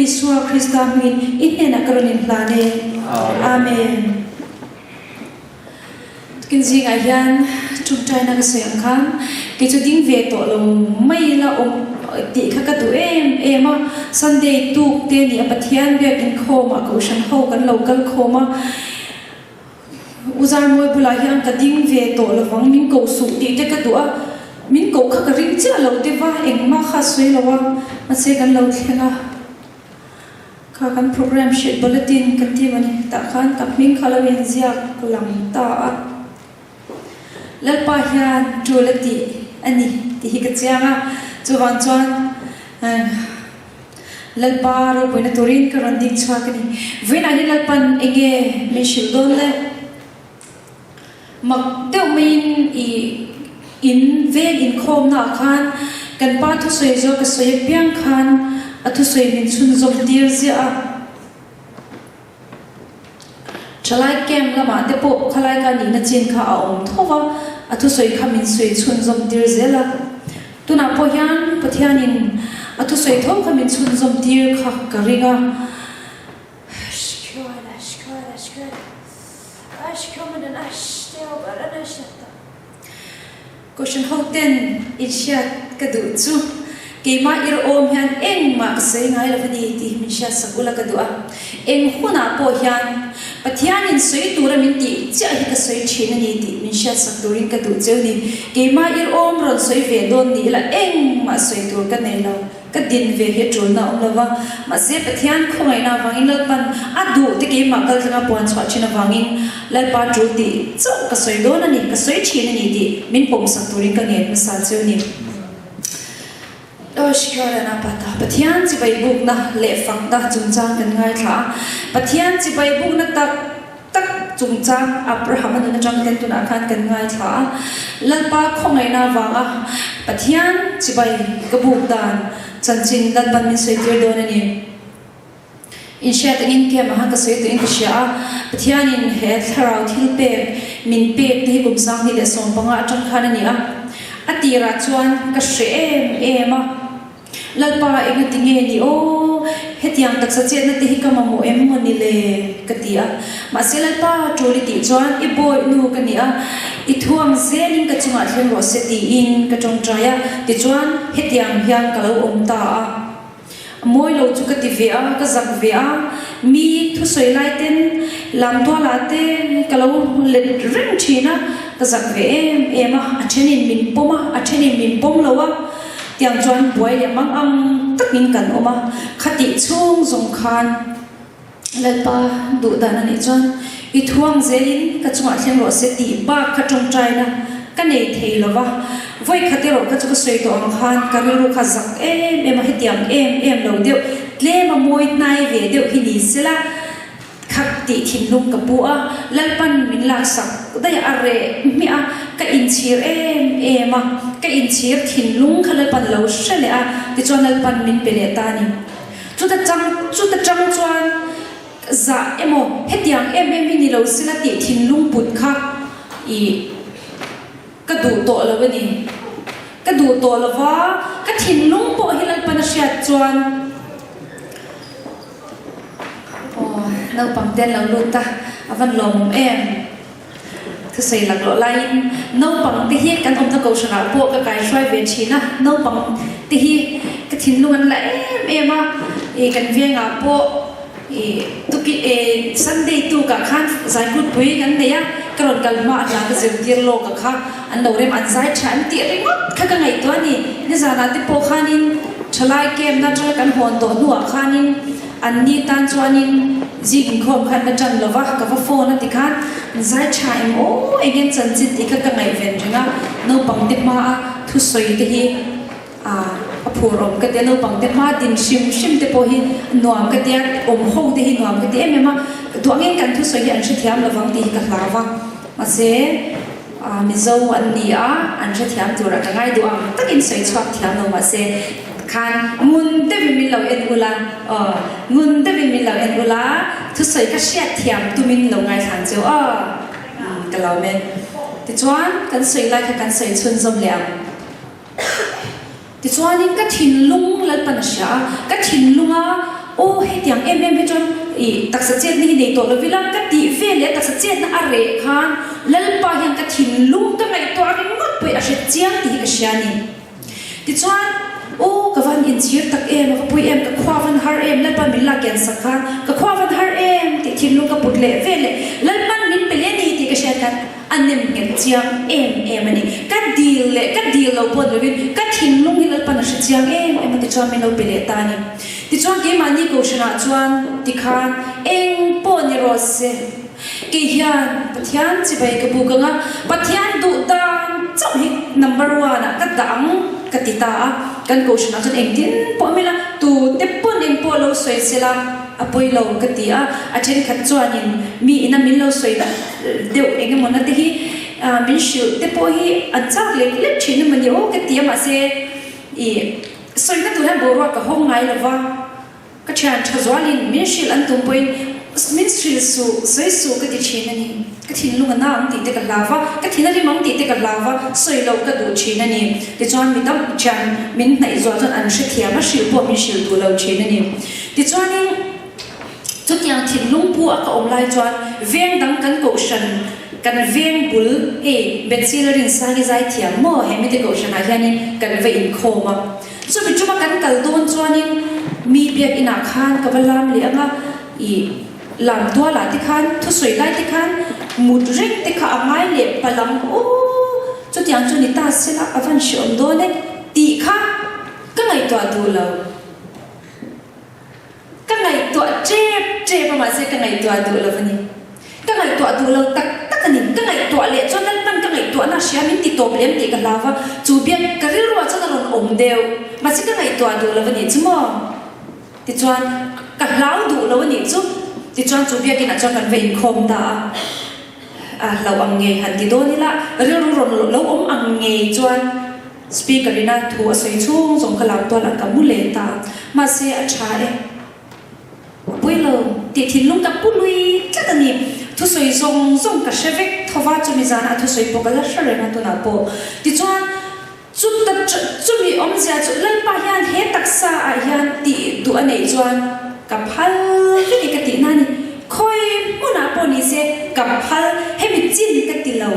Isua Christa min inhena karonin plane amen kinjing ayan chungtrai na kasayang khan kichu ding ve to lo mai la om ti khaka tu ema Sunday tu te ni apathian be in khoma ko shan ho kan local khoma uzar moi bula hian ka ding ve to lo wang min ko su ti te ka tu a min ko kha ka ring cha lo te wa eng ma kha sui lo wa ma se kan lo thlenga kha kan program sheet bulletin kan ti mani ta khan ka min khala wen zia kulam ta a lalpa hian tulati ani ti hi ka chianga chuwan chuan lalpa ro poina turin ka ran dik chha kani ven ani lalpan enge me shil don le mak teu min I in ven in khom na khan kan pa thu soi zo ka soi piang khan athu soi min chun zom dir zia chalai kem lama te po khalai ka ni na chin kha aom thowa athu soi khamin soi chun zom dir zela tuna po hian pathianin athu soi thom khamin chun zom dir kha karinga question hoten inshat kadu chu keima ir om hian eng ma sei ngai la phani ti min sha sakula kadu a eng huna po hian pathianin soi tura min ti cha hi ka soi thina ni ti min sha sakturin kadu cheu ni keima ir om ron soi ve don ni la eng ma soi tur ka nei lo ka din ve he tro na om lawa ma se pathian khongai na wangin lo pan adu te ke ma kal nga pon chwa china wangin lai pa tru ti chau ka soi don ani ka soi thina ni ti min pom sakturin ka nge ma sa cheu ni shikara na pata pathian chi bai buk na le fang da chungchang kan ngai thla pathian chi bai buk na tak chungchang Abraham na jang ten tu na khan kan ngai thla lalpa khongai na wanga pathian chi bai ka buk dan chanchin dan ban min soi tir don ani in shat in ke ma ka soi tin sha pathian in he tharau thil pe min pe te gum sang ni le som panga atang khan ani a atira chuan ka hre em a lalpa eng tinge ni o hetiang tak sa chet na ti ka mamu em mo ni le katia ma se lalpa troli ti chuan I boy nu ka ni a I thuang zelin ka chunga thlen ro se ti in ka tong traya ti chuan hetiang hiang ka lo om ta a moi lo chu ka ti ve a ka zak ve a mi thu soi lai ten lam to la te ka lo le ring thina ka zak ve em a achenin min poma achenin min pom lo a tiang chuan buai le mang ang takin kan oma khati chung zong khan lalpa du dan ani chuan I thuang zelin ka chunga thlen ro se ti ba kha tong trai na ka nei thei lova voi khate ro ka chu soi to ang khan ka ru kha zak em a hetiam em lo deu tle ma moi nai ve deu hi ni sela khak ti thin lung ka pu a lalpan min la sak dai are mi a ka in chir em a ka in chir thin lung khala pan lo shale a ti chonal pan min pele ta ni chu ta chang chuan za emo hetiang em ni lo sila ti thin lung put kha I ka du to lo ni ka du to lo wa ka thin lung po hilal pan sha chuan nau pang ten lo lu ta avan lom em thu sei lak lo lain nau pang te hi kan om ta ko shana po ka kai shwai ve china nau pang te hi ka thin lungan la em a e kan ve nga po e tu ki e Sunday tu ka khan zai kut pui kan ne ya karon kalma la ka zir tir lo ka kha an lo rem an zai chan ti ring kha ka ngai to ni ne za na te po khanin thalai kem na tral kan hon to nuwa khanin an ni tan chuanin jing khom khan na chan lova ka va phone na ti khan zai chaim o again chan chit ti ka ngai ven ringa no pang te ma thu soi te hi a phurom ka te no pang te ma tin shim te po hi nuam ka te om ho te hi nuam ka te em ma to angin kan thu soi an shi thiam lawang ti ka hlawa ma se mi zo an ni a an shi thiam tura ka ngai du am takin soi chhuak thiam no ma se khan ngun te min lo en ula ngun te min lo en ula thu soi ka sia thiam tu min lo ngai thang cheu ka lo men ti chuan kan soi lai ka kan soi chun zom liam ti chuan in ka thin lung lal pan sha ka thin lunga ô hay tiếng em hay chọn đặc sắc chết này để tổ là vì là cái tỷ về lẽ đặc sắc chết nó ở rễ khan lần bao nhiêu cái thìn lung cái ngày toa cái ngót bụi ở sẽ chiang thì cái xe này thì chọn ô cái văn in chiết tắc em cái bụi em cái khoa văn har em lần bao mình là kiện sắc khan cái khoa văn har em thì thìn lung cái bụi lẽ về lẽ lần bao mình bị lẽ này thì cái xe khan anh em nghe chiang em này cái deal lâu bớt rồi cái thìn lung thì lần bao nó sẽ chiang em thì chọn mình lâu bị lẽ ta này thì chọn cái mà ni câu chuyện à chọn thì khan em bỏ ni rose cái hiền bắt hiền chỉ phải cái bùa ngã bắt hiền đủ tan trong hết number one cái đắng cái tita cái câu chuyện à chọn em tin bỏ mình là tu tiếp bỏ em bỏ lâu xoay xe là bôi lâu cái tia trên khát chọn em mi na mình lâu xoay đó đều em cái món này thì mình chịu tiếp bỏ hi anh chắc lấy chuyện mình nhớ cái tia mà sẽ xoay nó tụi em bỏ ra cái hôm ngày là va cái chuyện cho gió lên mình chịu anh tụi mình chịu su cái chuyện này cái chuyện lúc nào ông tít cái lava cái chuyện này mong tít cái lava xoay lâu cái đồ chuyện này thì cho mình đâm chuyện mình này gió cho anh sẽ thiệt mà chịu bỏ mình chịu tụi lâu chuyện này thì cho nên chút yang chuyện lúc bùa cái ông lại cho viên đắng cái cổ sần cái viên bùn bên xí là riêng sang cái giải thiệt mò hay mấy cái cổ sần này này cái về in khô mà so mình chụp cái cái đồn cho nên mi biết in khan cái vật làm liền mà làm tua là tí khan thu sợi lại tí khan một rít tí khá ngay lệ bà làm ô cho tiếng cho người ta sẽ là văn sớm đó đấy tí khác cái ngày tọa đủ lâu cái ngày tọa chép mà sẽ cái ngày tọa đủ lâu vậy cái ngày tọa đủ lâu tất cái ngày tọa lệ cho nên cái ngày tọa nó sẽ mình tí tổ bền tí cái lao và chủ biết cái rượu cho nó luôn ổn đều mà sẽ cái ngày tọa đủ lâu vậy chứ mà thì cho cái lao đủ lâu vậy chứ thì chọn chủ biết cái nào cho cần về không đã lâu ăn nghề hẳn thì đó là rồi lâu ăn nghề chọn speaker đi na thua soi chung giống cái làm toàn là cả mũi lệ ta mà sẽ trái bây giờ thì lúc các bút lui chắc là gì thu soi giống cả xe vết thua vào cho mình ra thu soi bộ cái là sao rồi mà tôi nào bộ thì chọn chút bị ông già chút lên ba hiền hết đặc xa hiền thì tụi anh ấy chọn gặp hal cái tí này khơi muốn nào bỏ đi xe gặp hal hay bị chín cái tí lâu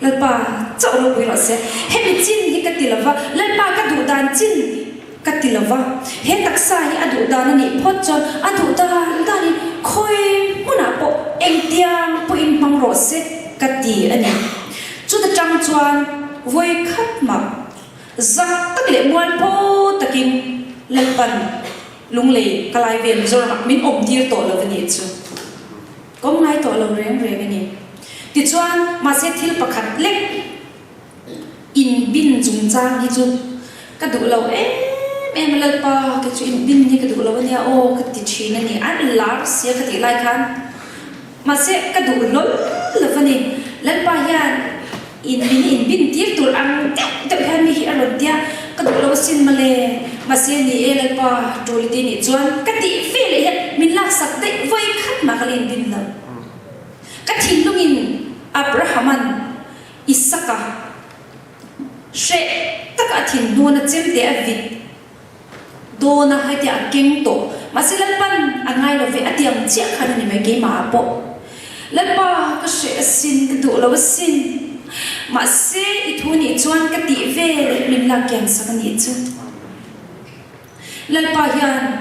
lần ba cháu lâu bồi lót xe hay bị chín cái tí lâu và lần ba cái đủ đàn chín cái tí lâu và hết đặc xa hay ăn đủ đàn này phốt cho ăn đủ đàn này khơi muốn nào bỏ em tiang bỏ in bằng lót xe cái tí anh này chút ta trăng chuan vui khát mặc giặc tất lệ muôn po ta kim lần bần lung lì cái lại về rồi mặc mình ôm tiêu tổ là cái gì chứ có ngay tổ là riêng cái gì thì cho mà sẽ thiếu bậc hạt lệch in bin dùng trang như chứ cái đủ lâu em là ba cái chuyện bin như cái đủ lâu này ô cái tỷ chuyện này ăn lá sẽ cái tỷ lại khăn mà sẽ cái đủ lâu là cái gì lần ba ya in bin tiêu tổ ăn tự hai mươi hiện rồi dia cái đủ lâu xin mà lệ mà xin thì em là ba rồi thì nhỉ chuan cái tỷ phê lệ mình lạc sắc đấy với khách mà cái liền bin là cái thìn lúc in Abrahaman Isaka sẽ tất cả thìn nuôi nó chém để vịt đô na hay để kinh tổ mà sẽ lần ban anh ngay là về tiền chiếc khăn này mấy cái mà bộ lần ba cái sẽ xin cái đủ là xin mà sẽ ít thu nhỉ chuan cái tỷ về mình là kèm sắc nhỉ chứ lần ba hiền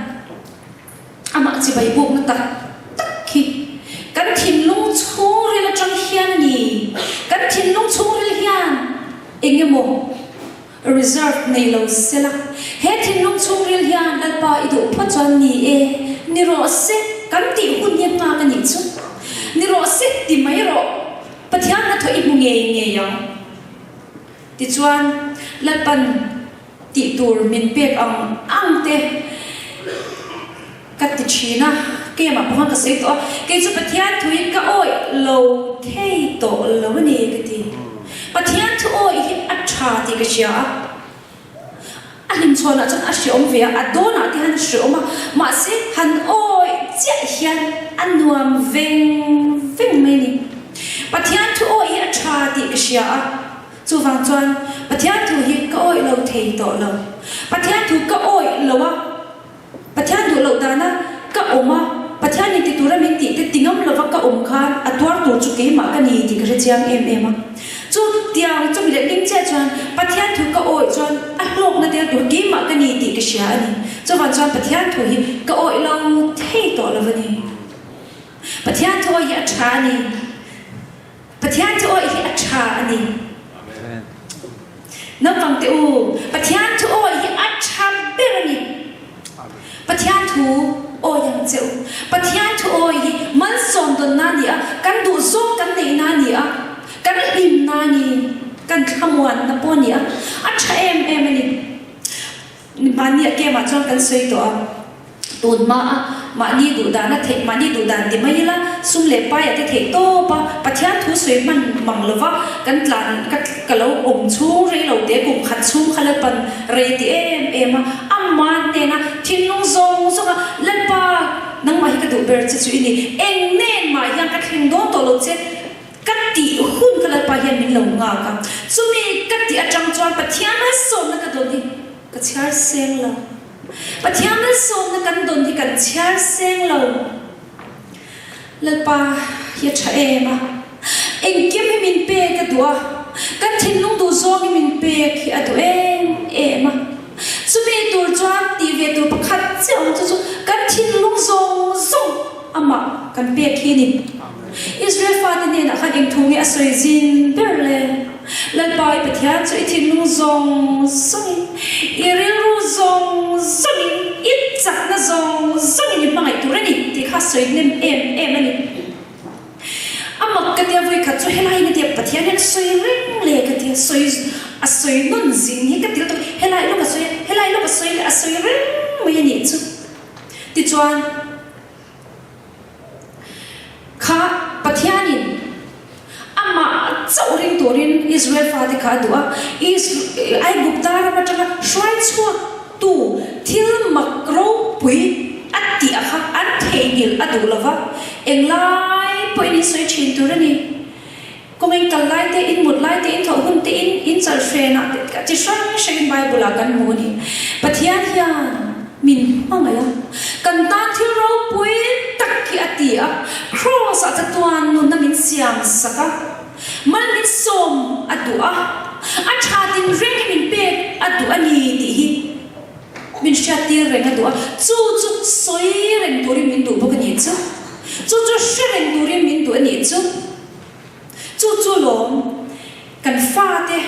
ama chỉ bảy buộc nó tắc khi cái thìn lung chung rồi là trong hiền nhỉ cái thìn lung chung rồi hiền anh em mong reserve này lâu sẽ là hết thìn lung chung rồi hiền lần ba ít đủ phát cho nhỉ ni rõ sẽ cái tỷ hôn nhân mà cái nhỉ chứ ni rõ sẽ tỷ mấy rõ bắt hiền nó thôi ít một nghề giống thì chuan lần ban tỷ tour mình biết ông te cái tỷ chi na cái mà bọn cái gì đó cái chỗ bắt hiền thôi cái oi lâu thế tổ lâu này cái gì bắt hiền thôi oi ăn trà thì cái gì anh em cho nó cho anh sử dụng về đôi nào thì anh sử dụng mà sẽ hắn oi chết hiền anh nuông veng mình bắt hiền thôi oi ăn trà thì cái gì chú vàng chuan bắt hiền thôi cái oi lâu thế tổ lâu bắt hiền thôi cái oi lâu bắt hiền thôi lâu chiang em á chú tiang chú bị lệ kinh chết chọn bắt thiên thu cái ôi chọn ắt lộc na tiang đủ kim mà cái gì thì cái xia này chú vẫn chọn bắt thiên thu hi cái ôi lâu thế đó là vậy bắt thiên thu ôi ya cha này bắt thiên thu ôi ya cha này nó vang tiêu bắt thiên thu ôi ya cha bê này bắt thiên thu ôi yang chịu bắt thiên thu ôi mình sống đồn na nè căn đủ số căn này na nè căn im na nè căn tham quan na po nè cha em này mà nè kia mà cho căn suy đó tuần mà đi đủ đàn nó thế mà đi đủ đàn thì mấy là sum lệ bay ở thế to ba thiên thu suy mình bằng lova căn làn cái lâu ôm chú rồi lâu để cùng khát chú khát lên bàn rồi thì em mà nè na thiên long zong so lên ba nang mà cái đủ bể chứ suy đi em nên mà yang cái hình đó to lâu chứ cắt tỉ hun cái lên ba hiện mình lâu ngà cả chú mi cắt tỉ ở trong chuan ba thiên nó sôm nó cái đồ đi cái chả sen lâu bà thiên nó sôm nó căn đồn thì căn chả sen lâu lên ba hiện cha em kiếmให้mình bê cái đùa căn thiên long đồ zongให้mình bê khi ở đùa em chú mi đồ choan tỉ về đồ bạc khát chéo chú căn thiên long zong mà căn bê khi nè Israel phát hiện là khát em thùng nghe soi zin bể lên bài bát thiên cho thiên long zong Israel zong ít chắc na zong như bằng tuổi này thì khát soi nem em này mà cái điều vui khát cho hết lại cái điều bát thiên này soi rinh lệ cái điều soi non zin cái điều đó hết lại lúc cái soi rinh mấy nhỉ chứ thì choan khá bát thiên này mà cháu riêng tuổi riêng Israel phát thì khá đùa ai gục ta ra bắt đầu xoay xua tu thiên mặc râu bụi ăn tiệc khác ăn thề nhiều ăn đủ là vậy em lại bụi đi xoay chín tuổi này công anh cần lại thế in một lại thế in thầu hun thế in sợi phèn à chỉ xoay Bible là cần mua đi bát thiên hiền mình mang ngay à cần ta thiên râu bụi tắc khi ăn tiệc cross ở toàn luôn na mình xiang saka mình xôm ăn đủ à cha tin riêng mình bê ăn đủ anh đi thì mình sẽ tiền riêng ăn đủ chú soi riêng tuổi mình đủ bao nhiêu chú soi riêng tuổi mình đủ nhiêu chú lom cần pha thế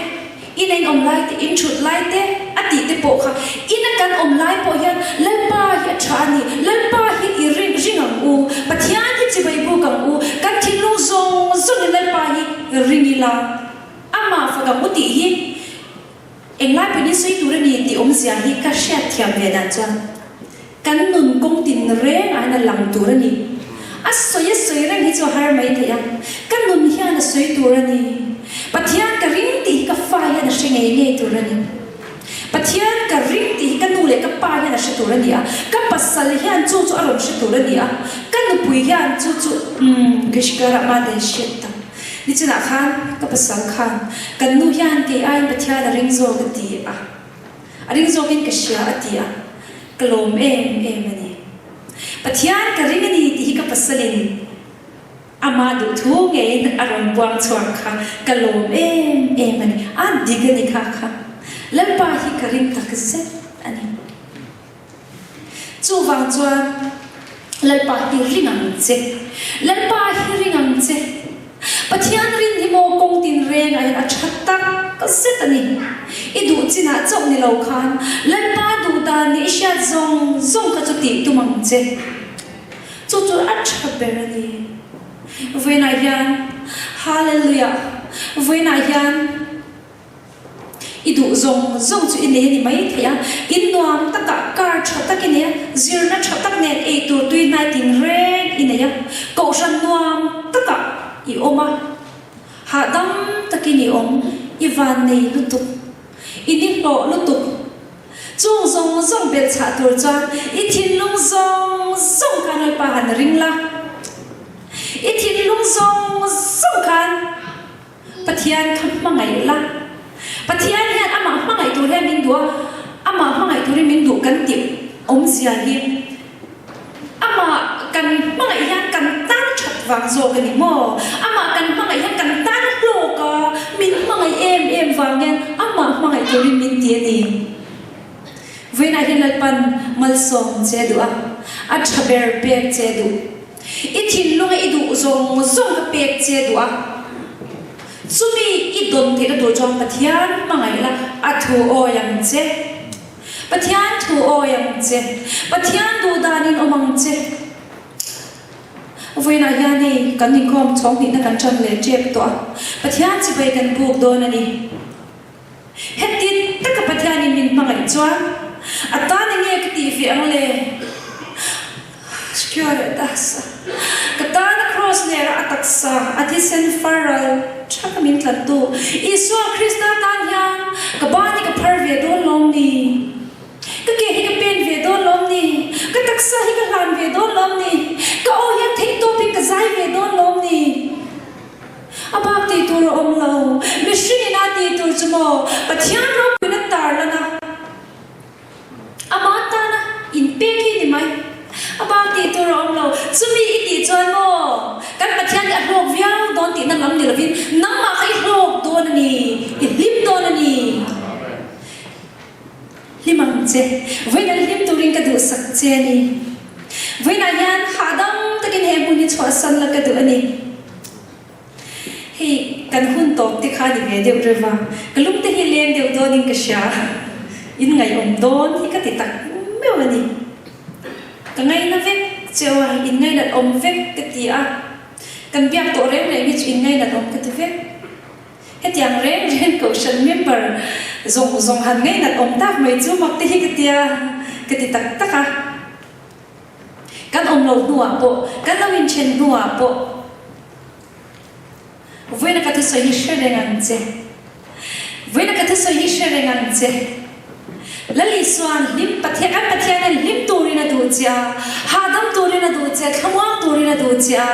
in anh om lại thế in chut lại thế ăn đi thế bộ khác in anh cần om lại bộ hiện lên ba hiện cha ni lên ba hiện riêng ang u bắt hiện thì chỉ bay bộ ang u cần thiên long zong lên ba hiện riêng là mà phải gặp một tí hi em lại bên đi suy tu này thì ông già hi cả xe thiam về đàn chân cắn nôn công tin rễ ai là làm tu này soi ra hi cho hai mấy thế à cắn nôn hi là suy tu này bắt hiện cái riêng thì cái phai là sẽ nghe tu này bắt hiện cái riêng thì cái nụ lệ cái phai là sẽ tu này à cái pasal hi anh chú aron sẽ tu này à cái nụ bùi hi anh chú cái gì cả mà để sẽ ta đi trên nào khan các bác sáng khan cần nuôi hiền thì ai bắt theo là ring zô cái gì ring zô cái gì à cái lom em này bắt theo cái ring này thì các bác sáng ama đủ thu nghe aron buang chuang khan cái lom em này đi cái này khan lần ba hi cái ring ta cái gì anh chú vang chuan lần ba hi ring ang chết lần ba hi ring ang chết bắt thiên rin thì mô công tin rèn ai đã chặt tắc cái gì đó nè ít đủ chỉ là trồng này lâu khan lần ba đủ ta nè sẽ zong cái chỗ tiệm tu mang chết chỗ ăn chặt bể nè với này yan hallelujah với này yan ít đủ zong chỗ in này thì mấy thế à in đoan tất cả car chặt tắc cái này zir nó chặt tắc này ấy tụi tuy này tin rèn in này cậu san đoan tất cả i oma hadam takini om ivani lutuk ini lo lutuk zong zong be cha tur cha i thin lung zong kan pa han ring la i thin lung zong kan pathian kham mangai la pathian hian ama mangai tur he min do ama mangai tur min do kan ti om zia hi ama kan mangai hian kan tan chat wang zo kan ni mo ama kan mangai hian kan tan em vangen ama mangai tori min ti ni vena hilal pan malsom che du a chaber pek che du ithin lunga idu zong zong ka pek che du sumi idon te do jong pathian mangai la athu o yang che pathian thu o yang che pathian du danin omang che vena yani kan ni kom chong ni na kan chang le chep to pathian chi bai kan buk do na ni hetin tak pathian min mangai chwa atani nge kti fi angle skure dasa katana cross nera ataksa atisen faral chakamin tlantu iswa krista tanyan kabani ka parve do lomni ka ke hi ka pen ve do lomni ka taksa hi ka han ve do lomni ka o yan thei to pi ka zai ve do lomni abak ti tur omlo mishri na ti tur chumo pathian ro pina tar lana amata na in peki ni mai abak ti tur omlo sumi iti chon mo kan pathian a hlok viau don ti na lam ni lovin namma khai hlok don ni lim don ni limang che vena lim turin ka du sak che ni vena yan hadam takin he buni chwa san la ka du ani hi kan hun tok ti kha ni ve deu reva kalum te hi lem deu don in ka sha in ngai om don hi ka ti tak meu ani ka ngai na vek chewa in ngai dat om vek ka ti a kan biak to rem le mi in ngai dat om ka ti vek het yang rem ko shan member zong han ngai dat om tak mai chu mak te hi ka ti tak taka kan om lo nuwa po kan lawin chen nuwa po vena ka te so hi shrengan che vena ka te so hi shrengan che lali swan lim pathian lim turina du cha hadam turina du cha khamwang turina du cha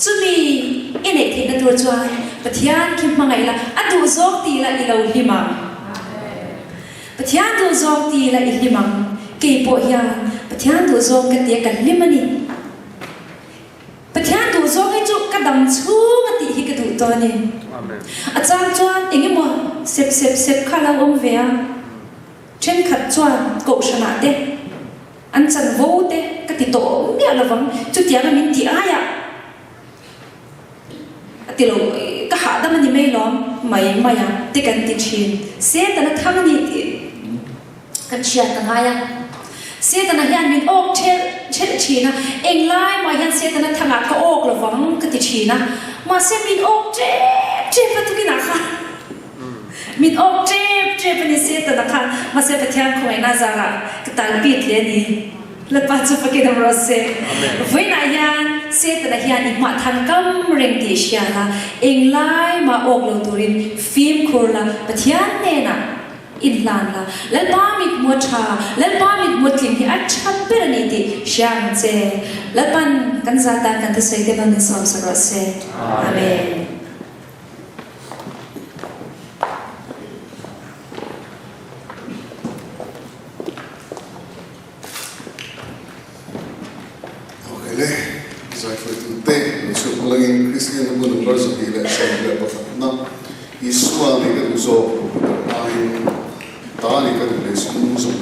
chumi ine thina tur chwa pathian ki mangai la adu zok ti la ilo lima pathian du zok ti la ilimang ke po hian pathian du zok ka te kan limani pathian du zok hi chu ka dam chu ma ti hi ka du to ni achang chuan engemo sep khala om vea chen khat chuan ko shana te an chan vo te ka ti to mi alawang chu tiang min ti aya atilo ka ha da mani mai lom mai maya te kan ti chin se ta na thang ni ti kan chia ta ngaya se ta na hian min ok che china eng lai ma hian se ta na thanga ka ok lawang ka ti china ma se min ok che pa tu ki na kha min ok che pa ni se ta na kha ma se pa thian khoi na zara ka tal pi tle ni la pa chu pa ki dam ro se voi na hian se ta na hian i ma than kam reng ti sha la eng lai ma ok lo turin film khur la pa thian ne na in lan la lal ba mit mo tha lal ba mit mo tling hi a chap per ni ti shang che lal pan kan za ta kan ta sei te ban som sa ro se amen Christian namun berasa bila saya dapat nak Iswa ni kan uzo ahin tali kan les musuh